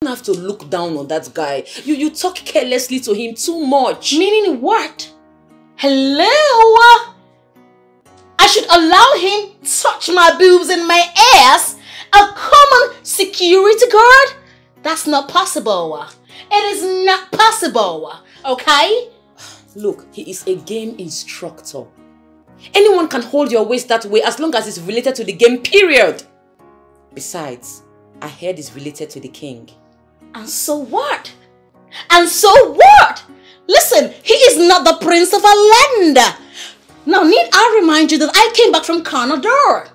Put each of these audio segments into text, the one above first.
You don't have to look down on that guy. You talk carelessly to him too much. Meaning what? Hello? I should allow him to touch my boobs and my ass? A common security guard? That's not possible. It is not possible, okay? Look, he is a game instructor. Anyone can hold your waist that way as long as it's related to the game, period. Besides, I heard it's related to the king. And so what? And so what? Listen, he is not the prince of a land. Now, need I remind you that I came back from Canada?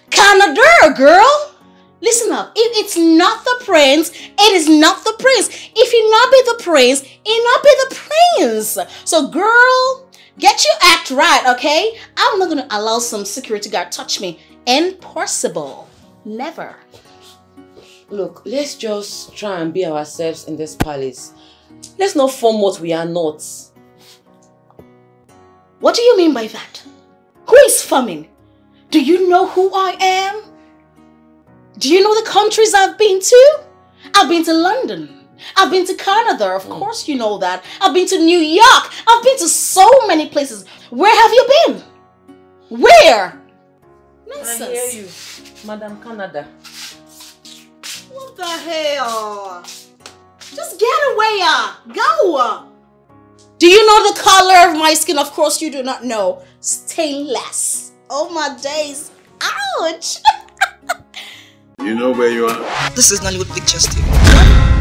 Canada, girl! Listen up, if it's not the prince, it is not the prince. If he not be the prince, he not be the prince. So girl, get your act right, okay? I'm not gonna allow some security guard touch me. Impossible. Never. Look, let's just try and be ourselves in this palace. Let's not form what we are not. What do you mean by that? Who is forming? Do you know who I am? Do you know the countries I've been to? I've been to London. I've been to Canada. Of course you know that. I've been to New York. I've been to so many places. Where have you been? Where? Nonsense. I hear you, Madam Canada. What the hell? Just get away. Go. Do you know the color of my skin? Of course you do not know. Stainless. Oh my days. Ouch. You know where you are? This is Nollywood Pictures TV.